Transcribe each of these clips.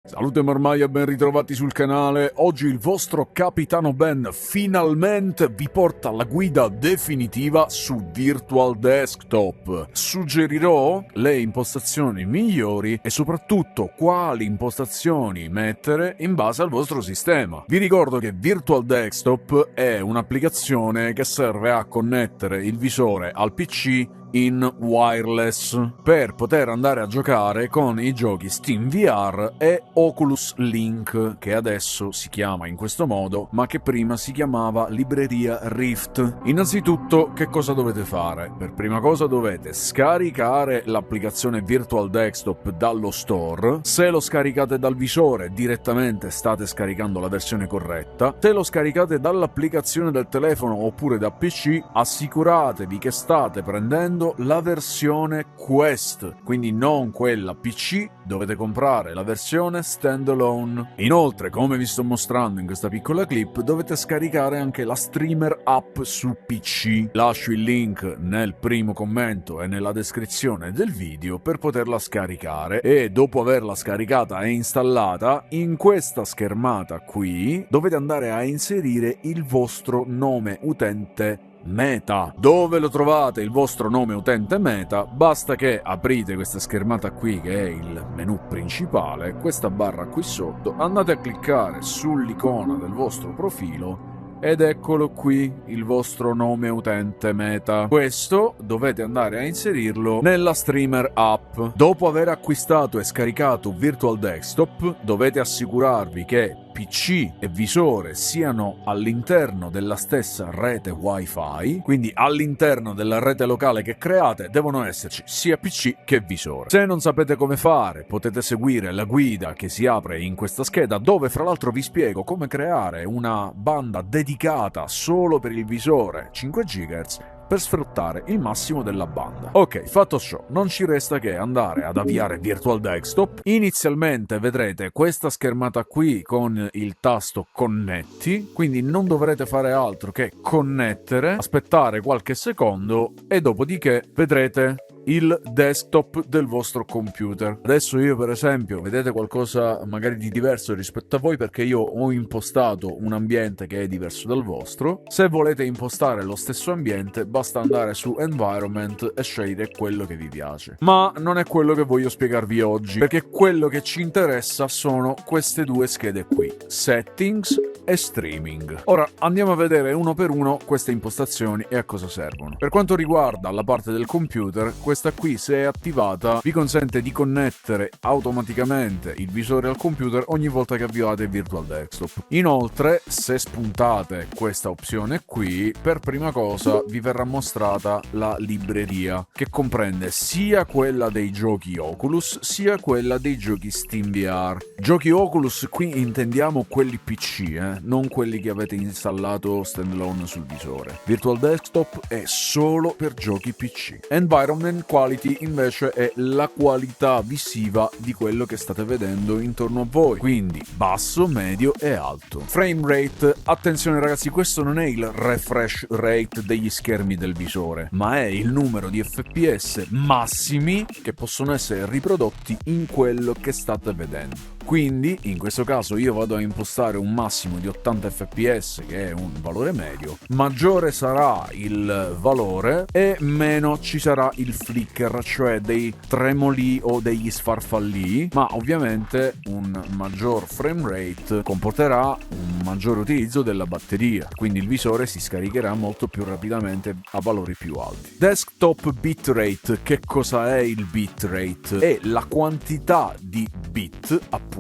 Salute marmai e ben ritrovati sul canale. Oggi il vostro Capitano Ben finalmente vi porta la guida definitiva su Virtual Desktop. Suggerirò le impostazioni migliori e soprattutto quali impostazioni mettere in base al vostro sistema. Vi ricordo che Virtual Desktop è un'applicazione che serve a connettere il visore al PC in wireless per poter andare a giocare con i giochi SteamVR e Oculus Link, che adesso si chiama in questo modo ma che prima si chiamava libreria Rift. Innanzitutto, che cosa dovete fare? Per prima cosa dovete scaricare l'applicazione Virtual Desktop dallo store. Se lo scaricate dal visore direttamente state scaricando la versione corretta. Se lo scaricate dall'applicazione del telefono oppure da PC, assicuratevi che state prendendo la versione Quest, quindi non quella PC, dovete comprare la versione standalone. Inoltre, come vi sto mostrando in questa piccola clip, dovete scaricare anche la streamer app su PC. Lascio il link nel primo commento e nella descrizione del video per poterla scaricare, e dopo averla scaricata e installata, in questa schermata qui dovete andare a inserire il vostro nome utente Meta. Dove lo trovate il vostro nome utente Meta? Basta che aprite questa schermata qui, che è il menu principale, questa barra qui sotto, andate a cliccare sull'icona del vostro profilo ed eccolo qui il vostro nome utente Meta. Questo dovete andare a inserirlo nella streamer app. Dopo aver acquistato e scaricato Virtual Desktop, dovete assicurarvi che PC e visore siano all'interno della stessa rete Wi-Fi, quindi all'interno della rete locale che create devono esserci sia PC che visore. Se non sapete come fare, potete seguire la guida che si apre in questa scheda, dove fra l'altro vi spiego come creare una banda dedicata solo per il visore 5 GHz per sfruttare il massimo della banda. Ok, fatto ciò, non ci resta che andare ad avviare Virtual Desktop. Inizialmente vedrete questa schermata qui con il tasto connetti, quindi non dovrete fare altro che connettere, aspettare qualche secondo e dopodiché vedrete il desktop del vostro computer. Adesso io, per esempio, vedete qualcosa magari di diverso rispetto a voi perché io ho impostato un ambiente che è diverso dal vostro. Se volete impostare lo stesso ambiente basta andare su Environment e scegliere quello che vi piace. Ma non è quello che voglio spiegarvi oggi, perché quello che ci interessa sono queste due schede qui, Settings e Streaming. Ora andiamo a vedere uno per uno queste impostazioni e a cosa servono. Per quanto riguarda la parte del computer, questa qui, se è attivata, vi consente di connettere automaticamente il visore al computer ogni volta che avviate Virtual Desktop. Inoltre, se spuntate questa opzione qui, per prima cosa vi verrà mostrata la libreria, che comprende sia quella dei giochi Oculus sia quella dei giochi SteamVR. Giochi Oculus qui intendiamo quelli PC, non quelli che avete installato standalone sul visore. Virtual Desktop è solo per giochi PC. Environment Quality invece è la qualità visiva di quello che state vedendo intorno a voi, quindi basso, medio e alto. Frame rate, attenzione ragazzi, questo non è il refresh rate degli schermi del visore, ma è il numero di FPS massimi che possono essere riprodotti in quello che state vedendo. Quindi, in questo caso, io vado a impostare un massimo di 80 fps, che è un valore medio. Maggiore sarà il valore e meno ci sarà il flicker, cioè dei tremoli o degli sfarfallii, ma ovviamente un maggior frame rate comporterà un maggiore utilizzo della batteria, quindi il visore si scaricherà molto più rapidamente a valori più alti. Desktop bitrate, che cosa è il bitrate? È la quantità di bit, appunto,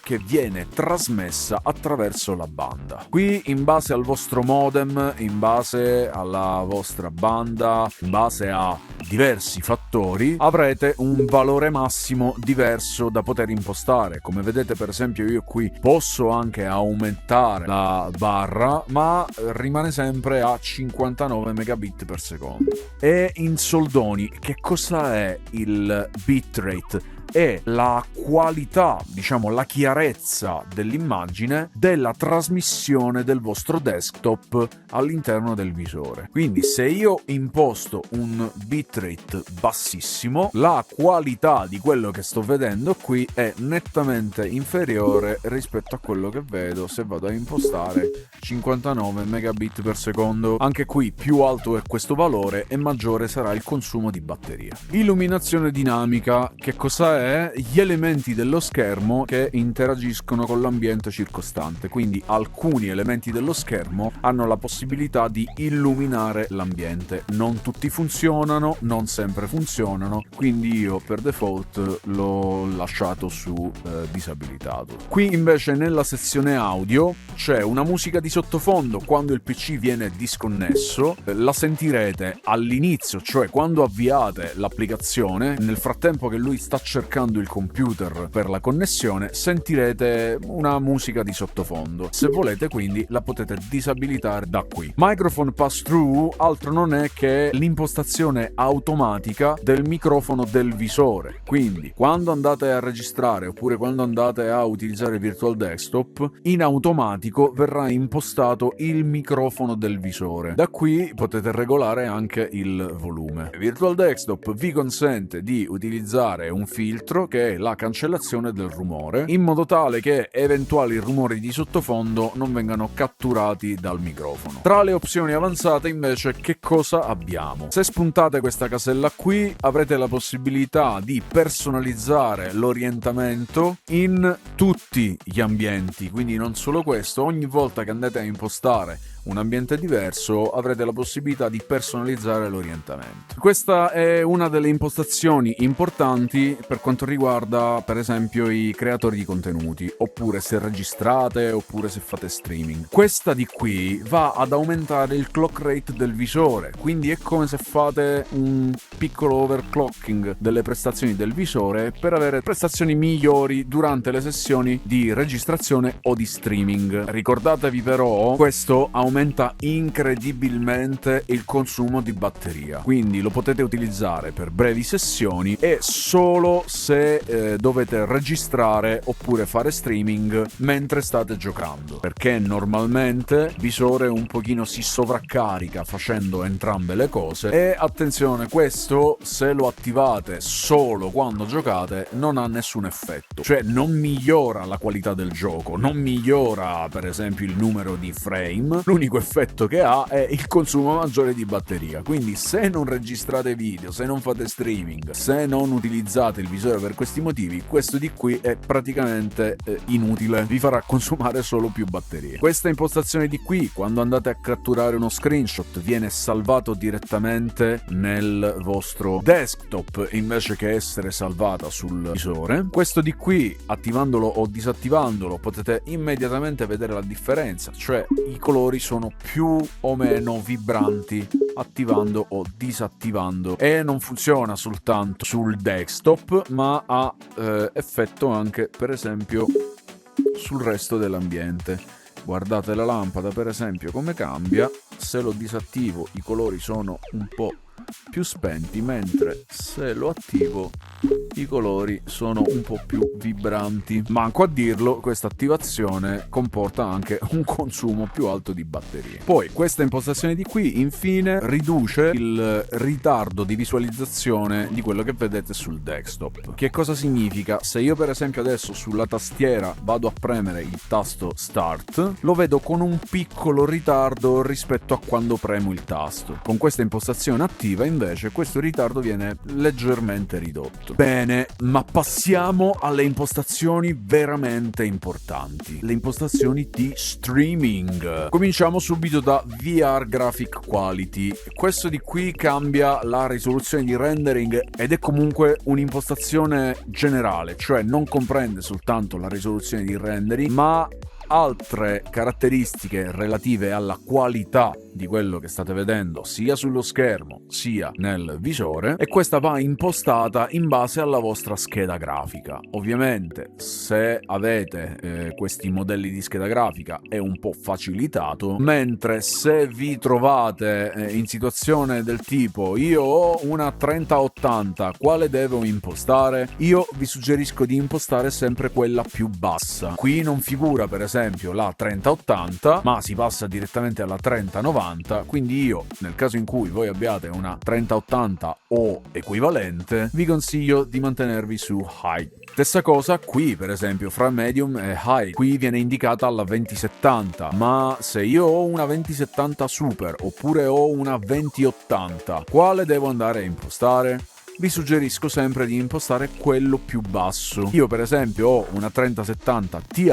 che viene trasmessa attraverso la banda. Qui, in base al vostro modem, in base alla vostra banda, in base a diversi fattori, avrete un valore massimo diverso da poter impostare. Come vedete, per esempio, io qui posso anche aumentare la barra, ma rimane sempre a 59 megabit per secondo. E in soldoni, che cosa è il bitrate? è la qualità, diciamo la chiarezza dell'immagine della trasmissione del vostro desktop all'interno del visore. Quindi se io imposto un bitrate bassissimo, la qualità di quello che sto vedendo qui è nettamente inferiore rispetto a quello che vedo se vado a impostare 59 megabit per secondo. Anche qui più alto è questo valore e maggiore sarà il consumo di batteria. Illuminazione dinamica, che cosa è? Gli elementi dello schermo che interagiscono con l'ambiente circostante, quindi alcuni elementi dello schermo hanno la possibilità di illuminare l'ambiente. Non tutti funzionano, non sempre funzionano, quindi io per default l'ho lasciato su disabilitato. Qui invece nella sezione audio c'è una musica di sottofondo. Quando il PC viene disconnesso la sentirete all'inizio, cioè quando avviate l'applicazione, nel frattempo che lui sta cercando il computer per la connessione, sentirete una musica di sottofondo. Se volete quindi la potete disabilitare da qui. Microphone pass-through altro non è che l'impostazione automatica del microfono del visore. Quindi quando andate a registrare oppure quando andate a utilizzare Virtual Desktop, in automatico verrà impostato il microfono del visore. Da qui potete regolare anche il volume. Virtual Desktop vi consente di utilizzare un filtro che è la cancellazione del rumore, in modo tale che eventuali rumori di sottofondo non vengano catturati dal microfono. Tra le opzioni avanzate invece che cosa abbiamo? Se spuntate questa casella qui avrete la possibilità di personalizzare l'orientamento in tutti gli ambienti, quindi non solo questo. Ogni volta che andate a impostare un ambiente diverso avrete la possibilità di personalizzare l'orientamento. Questa è una delle impostazioni importanti per quanto riguarda per esempio i creatori di contenuti, oppure se registrate oppure se fate streaming. Questa di qui va ad aumentare il clock rate del visore, quindi è come se fate un piccolo overclocking delle prestazioni del visore per avere prestazioni migliori durante le sessioni di registrazione o di streaming. Ricordatevi però, questo aumenta incredibilmente il consumo di batteria, quindi lo potete utilizzare per brevi sessioni e solo se dovete registrare oppure fare streaming mentre state giocando, perché normalmente il visore un pochino si sovraccarica facendo entrambe le cose. E attenzione, questo se lo attivate solo quando giocate non ha nessun effetto, cioè non migliora la qualità del gioco, non migliora per esempio il numero di frame. L'unico effetto che ha è il consumo maggiore di batteria. Quindi se non registrate video, se non fate streaming, se non utilizzate il visore per questi motivi, questo di qui è praticamente inutile, vi farà consumare solo più batterie. Questa impostazione di qui, quando andate a catturare uno screenshot, viene salvato direttamente nel vostro desktop invece che essere salvata sul visore. Questo di qui, attivandolo o disattivandolo, potete immediatamente vedere la differenza, cioè i colori sono più o meno vibranti attivando o disattivando, e non funziona soltanto sul desktop ma ha effetto anche per esempio sul resto dell'ambiente. Guardate la lampada per esempio come cambia, se lo disattivo i colori sono un po' più spenti, mentre se lo attivo i colori sono un po' più vibranti. Manco a dirlo, questa attivazione comporta anche un consumo più alto di batterie. Poi questa impostazione di qui infine riduce il ritardo di visualizzazione di quello che vedete sul desktop. Che cosa significa? Se io per esempio adesso sulla tastiera vado a premere il tasto Start, lo vedo con un piccolo ritardo rispetto a quando premo il tasto. Con questa impostazione attiva invece questo ritardo viene leggermente ridotto. Bene, ma passiamo alle impostazioni veramente importanti, le impostazioni di streaming. Cominciamo subito da VR Graphic Quality. Questo di qui cambia la risoluzione di rendering ed è comunque un'impostazione generale, cioè non comprende soltanto la risoluzione di rendering, ma altre caratteristiche relative alla qualità di quello che state vedendo sia sullo schermo sia nel visore, e questa va impostata in base alla vostra scheda grafica. Ovviamente se avete questi modelli di scheda grafica è un po' facilitato, mentre se vi trovate in situazione del tipo io ho una 3080, quale devo impostare? Io vi suggerisco di impostare sempre quella più bassa. Qui non figura per esempio la 3080, ma si passa direttamente alla 3090, quindi io, nel caso in cui voi abbiate una 3080 o equivalente, vi consiglio di mantenervi su High. Stessa cosa qui, per esempio, fra Medium e High. Qui viene indicata alla 2070, ma se io ho una 2070 Super oppure ho una 2080, quale devo andare a impostare? Vi suggerisco sempre di impostare quello più basso. Io per esempio ho una 3070 Ti,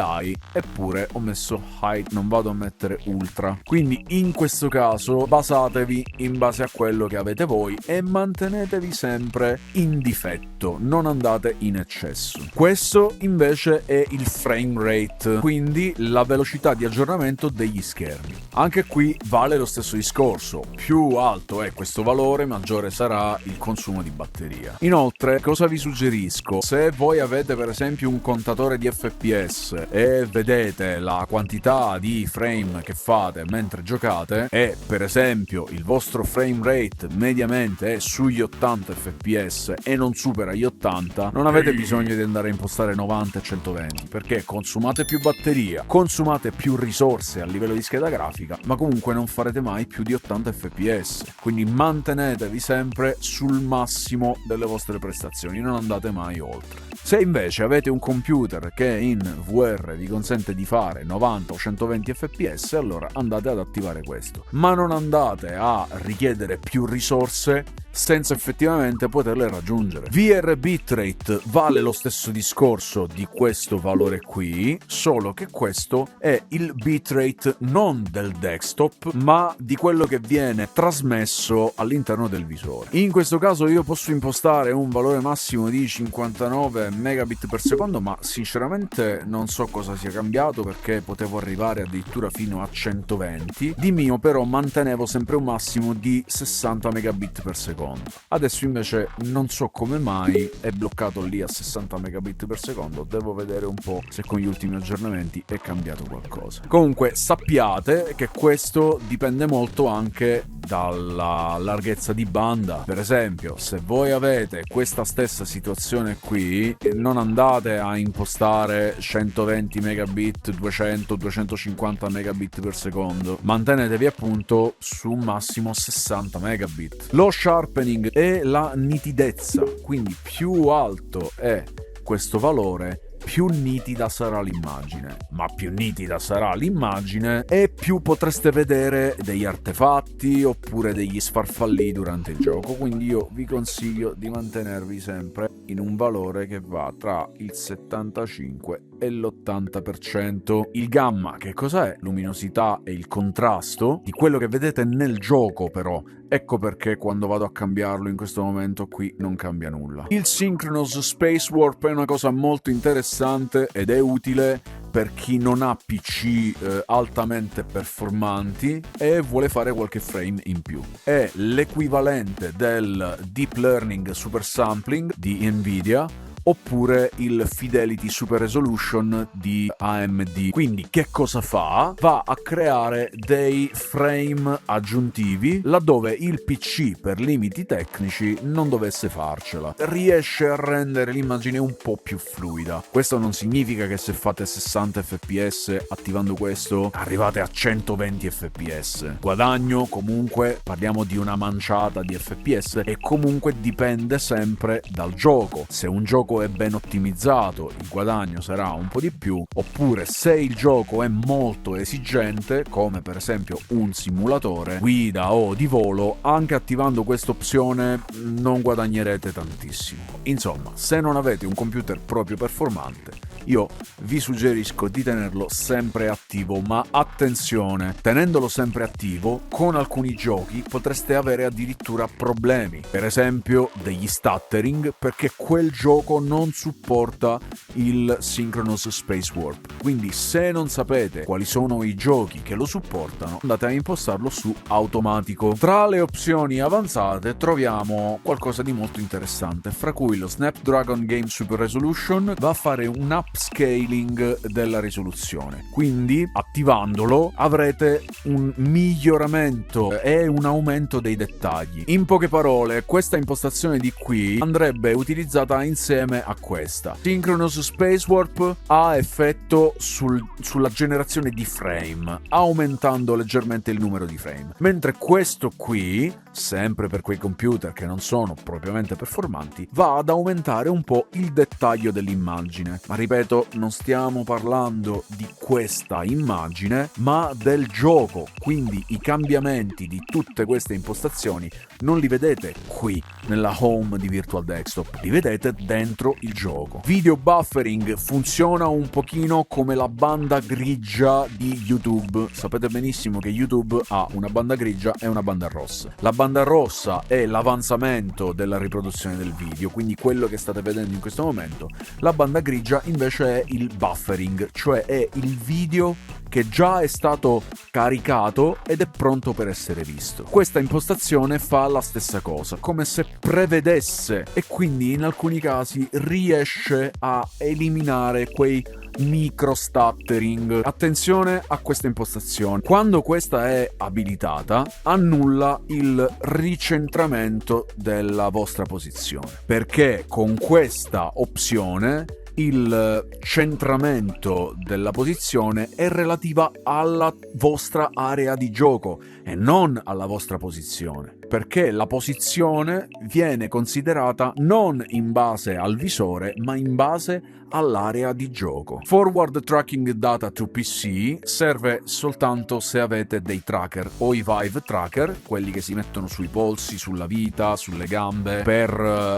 eppure ho messo High, non vado a mettere Ultra. Quindi in questo caso basatevi in base a quello che avete voi e mantenetevi sempre in difetto, non andate in eccesso. Questo invece è il frame rate, quindi la velocità di aggiornamento degli schermi. Anche qui vale lo stesso discorso, più alto è questo valore, maggiore sarà il consumo di batteria. Inoltre, cosa vi suggerisco? Se voi avete per esempio un contatore di FPS e vedete la quantità di frame che fate mentre giocate e per esempio il vostro frame rate mediamente è sugli 80 fps e non supera gli 80, non avete bisogno di andare a impostare 90 e 120, perché consumate più batteria, consumate più risorse a livello di scheda grafica, ma comunque non farete mai più di 80 fps. Quindi mantenetevi sempre sul massimo delle vostre prestazioni, non andate mai oltre. Se invece avete un computer che in VR vi consente di fare 90 o 120 fps, allora andate ad attivare questo, ma non andate a richiedere più risorse senza effettivamente poterle raggiungere. VR bitrate vale lo stesso discorso di questo valore qui, solo che questo è il bitrate non del desktop, ma di quello che viene trasmesso all'interno del visore. In questo caso io posso impostare un valore massimo di 59 megabit per secondo, ma sinceramente non so cosa sia cambiato, perché potevo arrivare addirittura fino a 120. Di mio però mantenevo sempre un massimo di 60 megabit per secondo. Adesso invece non so come mai è bloccato lì a 60 megabit per secondo, devo vedere un po' se con gli ultimi aggiornamenti è cambiato qualcosa. Comunque sappiate che questo dipende molto anche dalla larghezza di banda. Per esempio, se voi avete questa stessa situazione qui, non andate a impostare 120 megabit, 200, 250 megabit per secondo, mantenetevi appunto su un massimo 60 megabit. Lo sharpening e la nitidezza, quindi più alto è questo valore, più nitida sarà l'immagine, ma più nitida sarà l'immagine e più potreste vedere degli artefatti oppure degli sfarfallii durante il gioco. Quindi io vi consiglio di mantenervi sempre in un valore che va tra il 75 e l'80%. Il gamma che cos'è? Luminosità e il contrasto di quello che vedete nel gioco, però ecco perché quando vado a cambiarlo in questo momento qui non cambia nulla. Il Synchronous Space Warp è una cosa molto interessante ed è utile per chi non ha PC altamente performanti e vuole fare qualche frame in più. È l'equivalente del Deep Learning Super Sampling di Nvidia oppure il Fidelity Super Resolution di AMD. Quindi che cosa fa? Va a creare dei frame aggiuntivi laddove il PC per limiti tecnici non dovesse farcela. Riesce a rendere l'immagine un po' più fluida. Questo non significa che se fate 60 fps attivando questo arrivate a 120 fps. Guadagno comunque, parliamo di una manciata di fps e comunque dipende sempre dal gioco. Se un gioco è ben ottimizzato, il guadagno sarà un po' di più, oppure se il gioco è molto esigente, come per esempio un simulatore guida o di volo, anche attivando questa opzione non guadagnerete tantissimo. Insomma, se non avete un computer proprio performante, io vi suggerisco di tenerlo sempre attivo, ma attenzione, tenendolo sempre attivo con alcuni giochi potreste avere addirittura problemi, per esempio degli stuttering, perché quel gioco non supporta il Synchronous Space Warp. Quindi se non sapete quali sono i giochi che lo supportano, andate a impostarlo su automatico. Tra le opzioni avanzate troviamo qualcosa di molto interessante, fra cui lo Snapdragon Game Super Resolution va a fare un upscaling della risoluzione, quindi attivandolo avrete un miglioramento e un aumento dei dettagli. In poche parole, questa impostazione di qui andrebbe utilizzata insieme a questa. Synchronous Space Warp ha effetto sulla generazione di frame, aumentando leggermente il numero di frame, mentre questo qui, sempre per quei computer che non sono propriamente performanti, va ad aumentare un po' il dettaglio dell'immagine. Ma ripeto, non stiamo parlando di questa immagine, ma del gioco, quindi i cambiamenti di tutte queste impostazioni non li vedete qui nella home di Virtual Desktop, li vedete dentro il gioco. Video buffering funziona un pochino come la banda grigia di YouTube. Sapete benissimo che YouTube ha una banda grigia e una banda rossa. La banda rossa è l'avanzamento della riproduzione del video, quindi quello che state vedendo in questo momento. La banda grigia invece è il buffering, cioè è il video che già è stato caricato ed è pronto per essere visto. Questa impostazione fa la stessa cosa, come se prevedesse, e quindi in alcuni casi riesce a eliminare quei micro stuttering. Attenzione a questa impostazione: quando questa è abilitata annulla il ricentramento della vostra posizione, perché con questa opzione il centramento della posizione è relativa alla vostra area di gioco e non alla vostra posizione, perché la posizione viene considerata non in base al visore ma in base all'area di gioco. Forward Tracking Data to PC serve soltanto se avete dei tracker o i Vive Tracker, quelli che si mettono sui polsi, sulla vita, sulle gambe, per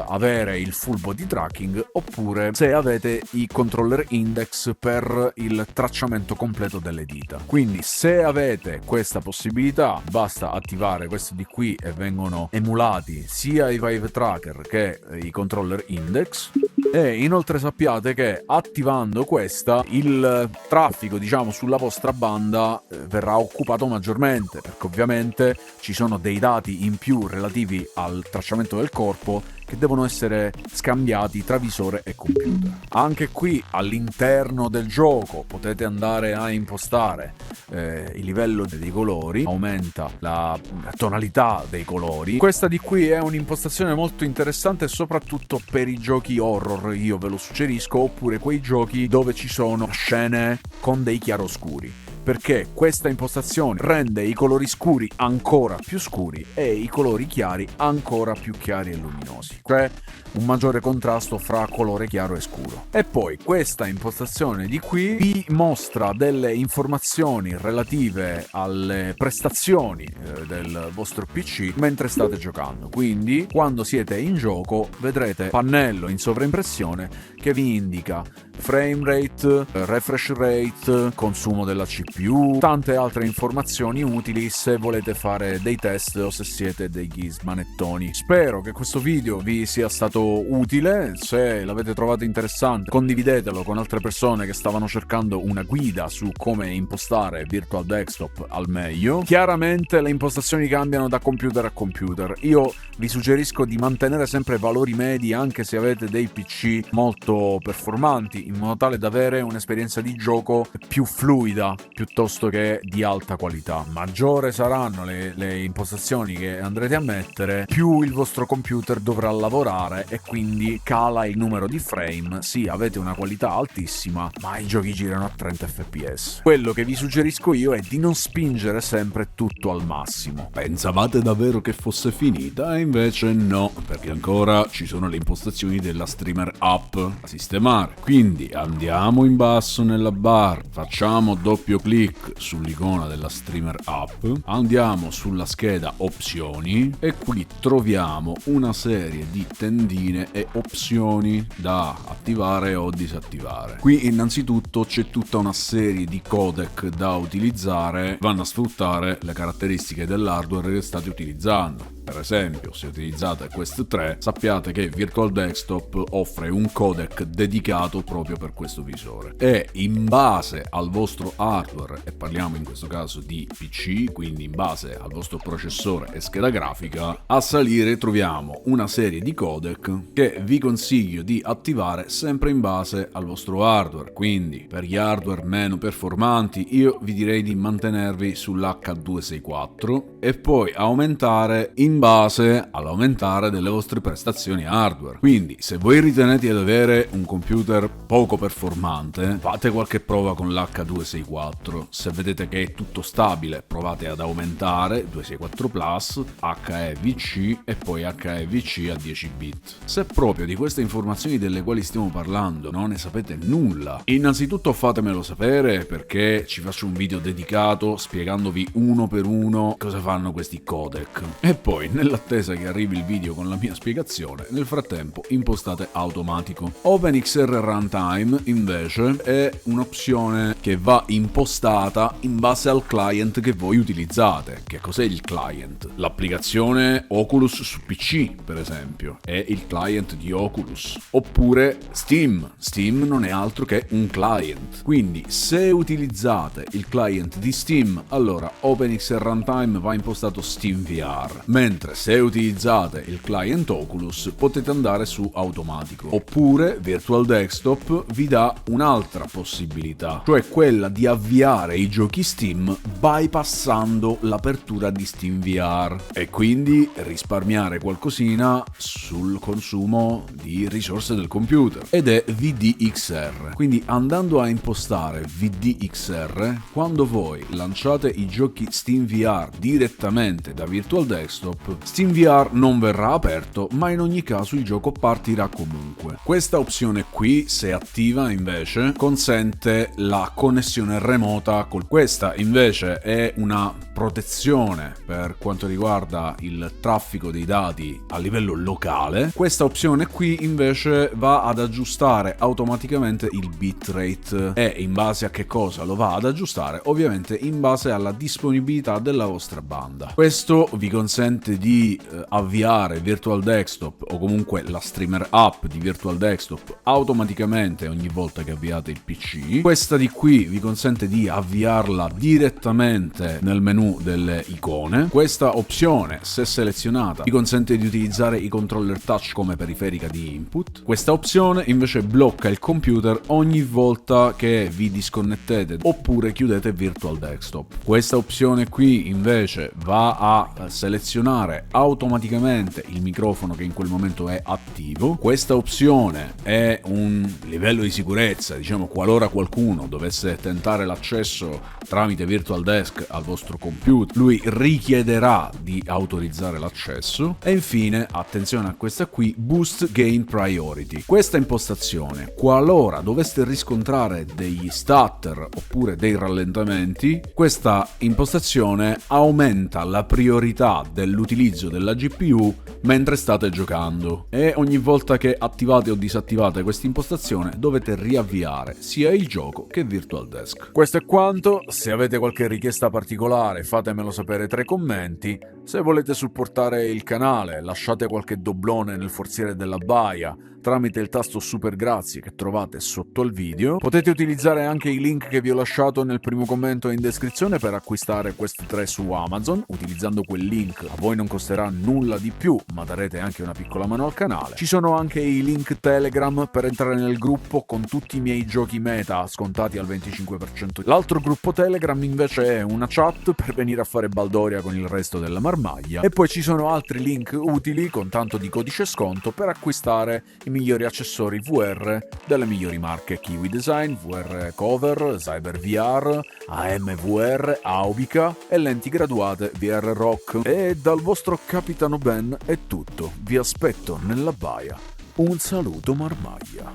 avere il full body tracking, oppure se avete i controller index per il tracciamento completo delle dita. Quindi se avete questa possibilità basta attivare questo di qui e vengono emulati sia i Vive Tracker che i controller index. E inoltre sappiate che attivando questa il traffico, diciamo, sulla vostra banda verrà occupato maggiormente, perché ovviamente ci sono dei dati in più relativi al tracciamento del corpo che devono essere scambiati tra visore e computer. Anche qui all'interno del gioco potete andare a impostare il livello dei colori, aumenta la tonalità dei colori. Questa di qui è un'impostazione molto interessante soprattutto per i giochi horror, io ve lo suggerisco, oppure quei giochi dove ci sono scene con dei chiaroscuri, perché questa impostazione rende i colori scuri ancora più scuri e i colori chiari ancora più chiari e luminosi, cioè un maggiore contrasto fra colore chiaro e scuro. E poi questa impostazione di qui vi mostra delle informazioni relative alle prestazioni del vostro PC mentre state giocando. Quindi quando siete in gioco vedrete pannello in sovraimpressione che vi indica frame rate, refresh rate, consumo della CPU, tante altre informazioni utili se volete fare dei test o se siete degli smanettoni. Spero che questo video vi sia stato utile. Se l'avete trovato interessante, condividetelo con altre persone che stavano cercando una guida su come impostare Virtual Desktop al meglio. Chiaramente le impostazioni cambiano da computer a computer. Io vi suggerisco di mantenere sempre valori medi anche se avete dei PC molto performanti, in modo tale da avere un'esperienza di gioco più fluida piuttosto che di alta qualità. Maggiore saranno le impostazioni che andrete a mettere, più il vostro computer dovrà lavorare e quindi cala il numero di frame. Sì, avete una qualità altissima, ma i giochi girano a 30 fps. Quello che vi suggerisco io è di non spingere sempre tutto al massimo. Pensavate davvero che fosse finita? E invece no, perché ancora ci sono le impostazioni della streamer app da sistemare. Quindi Quindi andiamo in basso nella bar, facciamo doppio clic sull'icona della streamer app, andiamo sulla scheda opzioni e qui troviamo una serie di tendine e opzioni da attivare o disattivare. Qui innanzitutto c'è tutta una serie di codec da utilizzare, vanno a sfruttare le caratteristiche dell'hardware che state utilizzando. Per esempio, se utilizzate Quest 3, sappiate che Virtual Desktop offre un codec dedicato proprio per questo visore e in base al vostro hardware, e parliamo in questo caso di PC, quindi in base al vostro processore e scheda grafica, a salire troviamo una serie di codec che vi consiglio di attivare sempre in base al vostro hardware. Quindi per gli hardware meno performanti io vi direi di mantenervi sull'H264 e poi aumentare in base all'aumentare delle vostre prestazioni hardware. Quindi se voi ritenete di avere un computer poco performante, fate qualche prova con l'H264. Se vedete che è tutto stabile, provate ad aumentare 264 Plus, HEVC e poi HEVC a 10 bit. Se proprio di queste informazioni delle quali stiamo parlando non ne sapete nulla, innanzitutto fatemelo sapere, perché ci faccio un video dedicato spiegandovi uno per uno cosa fanno questi codec. E poi, nell'attesa che arrivi il video con la mia spiegazione, nel frattempo impostate automatico. OpenXR Runtime invece è un'opzione che va impostata in base al client che voi utilizzate. Che cos'è il client? L'applicazione Oculus su PC, per esempio, è il client di Oculus. Oppure Steam. Steam non è altro che un client. Quindi se utilizzate il client di Steam, allora OpenXR Runtime va impostato SteamVR. Mentre se utilizzate il client Oculus potete andare su automatico. Oppure Virtual Desktop vi dà un'altra possibilità, cioè quella di avviare i giochi Steam bypassando l'apertura di SteamVR e quindi risparmiare qualcosina sul consumo di risorse del computer, ed è VDXR. Quindi andando a impostare VDXR, quando voi lanciate i giochi SteamVR direttamente da Virtual Desktop, SteamVR non verrà aperto, ma in ogni caso il gioco partirà comunque. Questa opzione qui, se attiva invece, consente la connessione remota questa invece è una protezione per quanto riguarda il traffico dei dati a livello locale. Questa opzione qui invece va ad aggiustare automaticamente il bitrate. E in base a che cosa lo va ad aggiustare? Ovviamente in base alla disponibilità della vostra banda. Questo vi consente di avviare Virtual Desktop o comunque la streamer app di Virtual Desktop automaticamente ogni volta che avviate il PC. Questa di qui vi consente di avviarla direttamente nel menu delle icone. Questa opzione, se selezionata, vi consente di utilizzare i controller touch come periferica di input. Questa opzione invece blocca il computer ogni volta che vi disconnettete oppure chiudete Virtual Desktop. Questa opzione qui invece va a selezionare automaticamente il microfono che in quel momento è attivo. Questa opzione è un livello di sicurezza, diciamo, qualora qualcuno dovesse tentare l'accesso tramite Virtual Desk al vostro computer, lui richiederà di autorizzare l'accesso. E infine, attenzione a questa qui, Boost Game Priority. Questa impostazione, qualora doveste riscontrare degli stutter oppure dei rallentamenti, questa impostazione aumenta la priorità dell'utilizzo della GPU mentre state giocando, e ogni volta che attivate o disattivate questa impostazione dovete riavviare sia il gioco che Virtual Desk. Questo è quanto. Se avete qualche richiesta particolare fatemelo sapere tra i commenti. Se volete supportare il canale lasciate qualche doblone nel forziere della baia tramite il tasto super grazie che trovate sotto il video. Potete utilizzare anche i link che vi ho lasciato nel primo commento e in descrizione per acquistare Quest 3 su Amazon. Utilizzando quel link a voi non costerà nulla di più, ma darete anche una piccola mano al canale. Ci sono anche i link Telegram per entrare nel gruppo con tutti i miei giochi meta scontati al 25%. L'altro gruppo Telegram invece è una chat per venire a fare baldoria con il resto della marmaglia. E poi ci sono altri link utili con tanto di codice sconto per acquistare i migliori accessori VR delle migliori marche: Kiwi Design, VR Cover, Cyber VR, AMVR, Aubica e lenti graduate VR Rock. E dal vostro Capitano Ben è tutto. Vi aspetto nella baia. Un saluto marmaglia.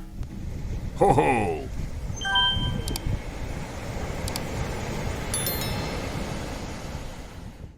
Oh oh!